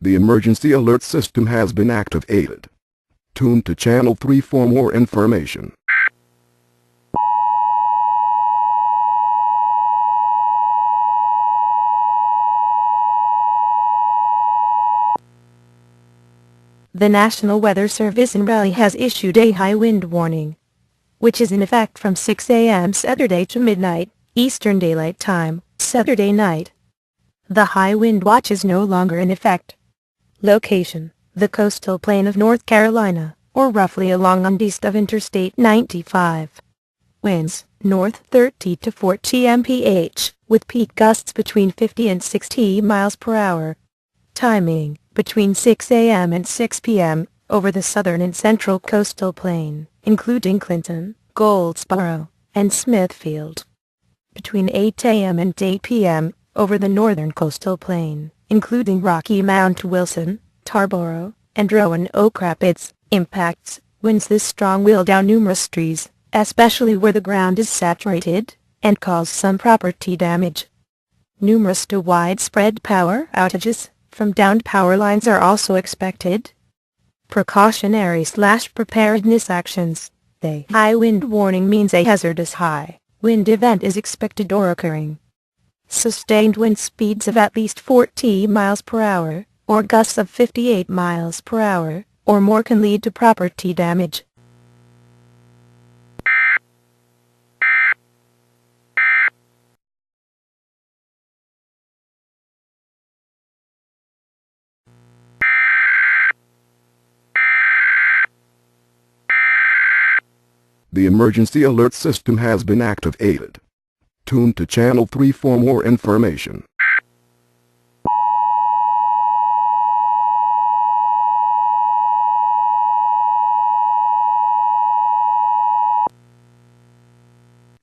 The emergency alert system has been activated. Tune to Channel 3 for more information. The National Weather Service in Raleigh has issued a high wind warning, which is in effect from 6 a.m. Saturday to midnight, Eastern Daylight Time, Saturday night. The high wind watch is no longer in effect. Location: the coastal plain of North Carolina, or roughly along and east of Interstate 95. Winds, north 30 to 40 mph, with peak gusts between 50 and 60 miles per hour. Timing: between 6 a.m. and 6 p.m., over the southern and central coastal plain, including Clinton, Goldsboro, and Smithfield. Between 8 a.m. and 8 p.m., over the northern coastal plain, including Rocky Mount Wilson, Tarboro, and Roanoke Rapids. Impacts: winds this strong will down numerous trees, especially where the ground is saturated, and cause some property damage. Numerous to widespread power outages from downed power lines are also expected. Precautionary/preparedness actions: the high wind warning means a hazardous high wind event is expected or occurring. Sustained wind speeds of at least 40 miles per hour, or gusts of 58 miles per hour, or more can lead to property damage. The emergency alert system has been activated. Tune to Channel 3 for more information.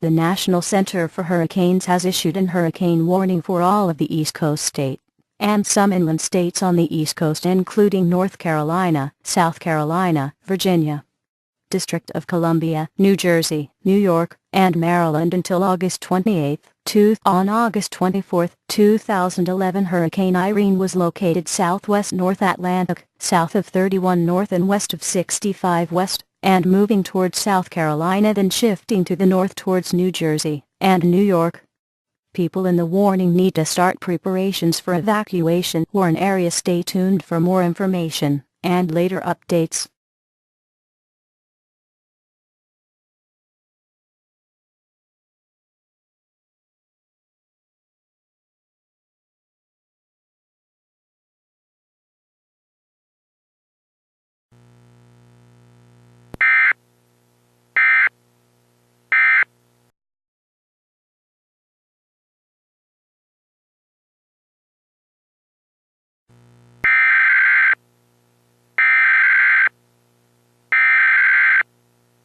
The National Center for Hurricanes has issued an hurricane warning for all of the East Coast states, and some inland states on the East Coast including North Carolina, South Carolina, Virginia, District of Columbia, New Jersey, New York, and Maryland until August 28. On August 24, 2011, Hurricane Irene was located southwest North Atlantic, south of 31 north and west of 65 west, and moving towards South Carolina, then shifting to the north towards New Jersey and New York. People in the warning need to start preparations for evacuation. Warren area. Stay tuned for more information and later updates.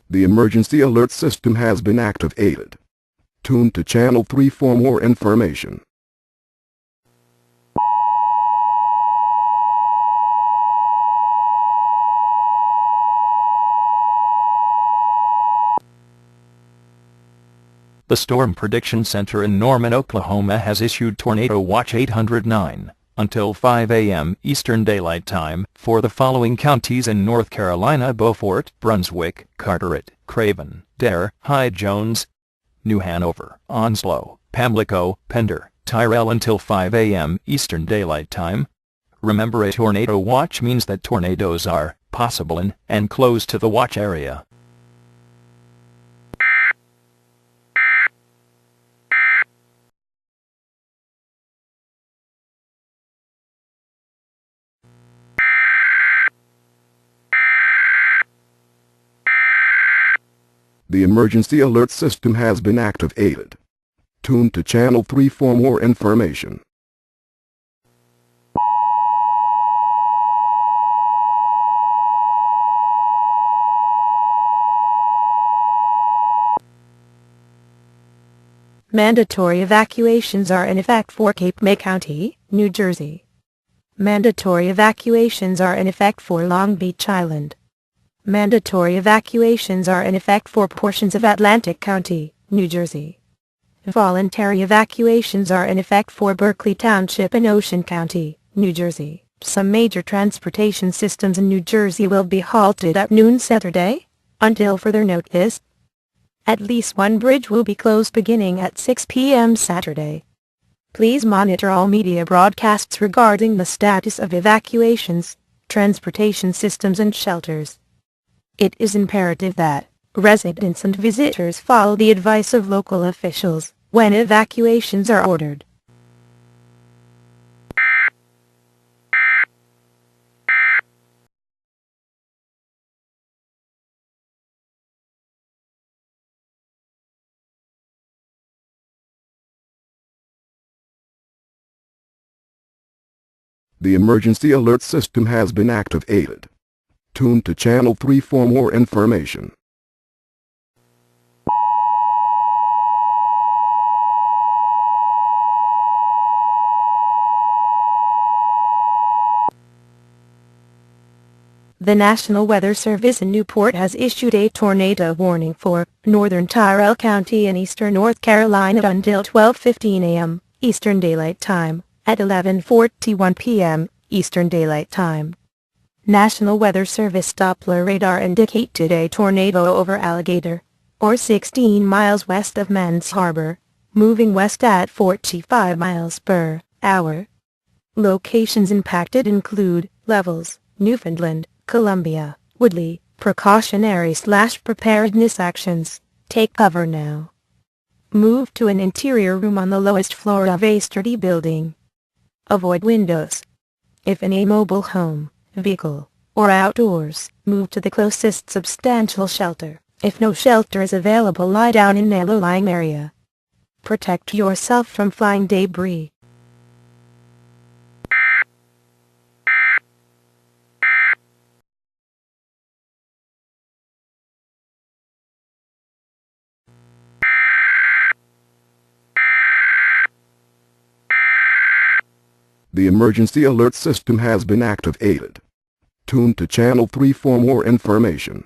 The emergency alert system has been activated. Tune to Channel 3 for more information. The Storm Prediction Center in Norman, Oklahoma has issued Tornado Watch 809 until 5 a.m. Eastern Daylight Time for the following counties in North Carolina: Beaufort, Brunswick, Carteret, Craven, Dare, Hyde-Jones, New Hanover, Onslow, Pamlico, Pender, Tyrrell until 5 a.m. Eastern Daylight Time. Remember, a tornado watch means that tornadoes are possible in and close to the watch area. The emergency alert system has been activated. Tune to Channel 3 for more information. Mandatory evacuations are in effect for Cape May County, New Jersey. Mandatory evacuations are in effect for Long Beach Island. Mandatory evacuations are in effect for portions of Atlantic County, New Jersey. Voluntary evacuations are in effect for Berkeley Township and Ocean County, New Jersey. Some major transportation systems in New Jersey will be halted at noon Saturday, until further notice. At least one bridge will be closed beginning at 6 p.m. Saturday. Please monitor all media broadcasts regarding the status of evacuations, transportation systems and shelters. It is imperative that residents and visitors follow the advice of local officials when evacuations are ordered. The emergency alert system has been activated. Tune to Channel 3 for more information. The National Weather Service in Newport has issued a tornado warning for northern Tyrrell County and eastern North Carolina until 12:15 a.m. Eastern Daylight Time, at 11:41 p.m. Eastern Daylight Time. National Weather Service Doppler radar indicated a tornado over Alligator, or 16 miles west of Men's Harbor, moving west at 45 miles per hour. Locations impacted include Levels, Newfoundland, Columbia, Woodley. Precautionary/preparedness actions: take cover now. Move to an interior room on the lowest floor of a sturdy building. Avoid windows. If in a mobile home, vehicle, or outdoors, move to the closest substantial shelter. If no shelter is available, lie down in a low-lying area. Protect yourself from flying debris. The emergency alert system has been activated. Tune to Channel 3 for more information.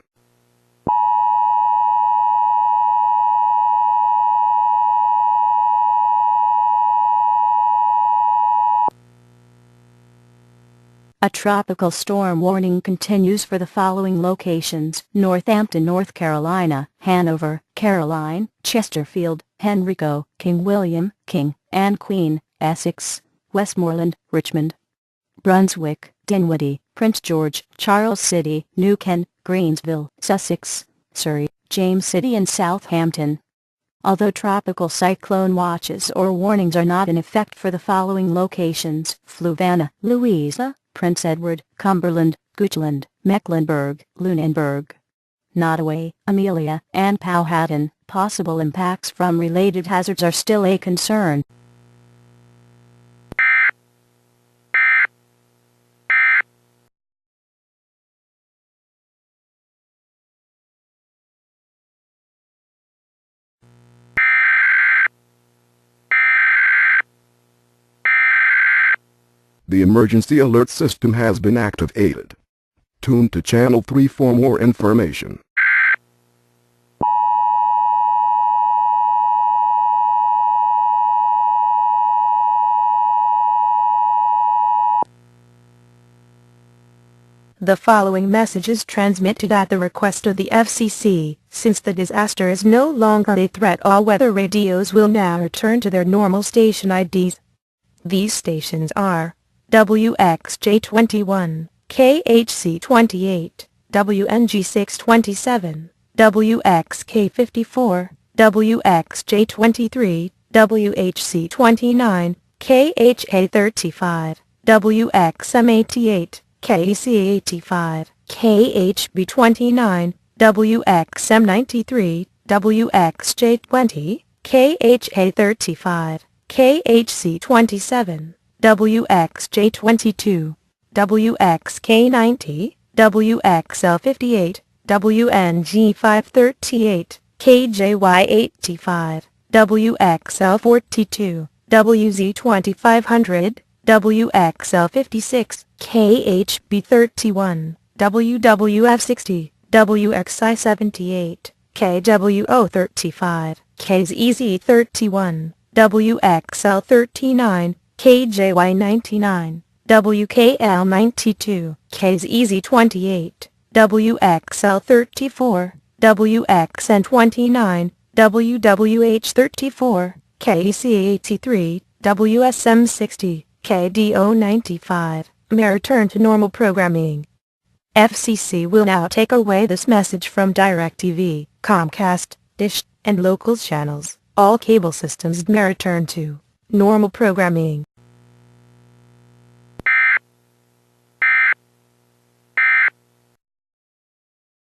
A tropical storm warning continues for the following locations: Northampton, North Carolina; Hanover, Caroline; Chesterfield, Henrico, King William, King, and Queen, Essex; Westmoreland, Richmond; Brunswick, Dinwiddie, Prince George, Charles City, New Kent, Greensville, Sussex, Surrey, James City and Southampton. Although tropical cyclone watches or warnings are not in effect for the following locations: Fluvanna, Louisa; Prince Edward, Cumberland, Goochland, Mecklenburg, Lunenburg; Nottoway, Amelia, and Powhatan. Possible impacts from related hazards are still a concern. The emergency alert system has been activated. Tune to Channel 3 for more information. The following message is transmitted at the request of the FCC. Since the disaster is no longer a threat, all weather radios will now return to their normal station IDs. These stations are WXJ21, KHC28, WNG627, WXK54, WXJ23, WHC29, KHA35, WXM88, KC85, KHB29, WXM93, WXJ20, KHA35, KHC27, WXJ22, WXK90, WXL58, WNG538, KJY85, WXL42, WZ2500, WXL56, KHB31, WWF60, WXI78, KWO35, KZZ31, WXL39, KJY99, WKL92, KZZ28, WXL34, WXN29, WWH34, KEC83, WSM60, KDO95, may return to normal programming. FCC will now take away this message from DirecTV, Comcast, Dish, and local channels. All cable systems may return to normal programming.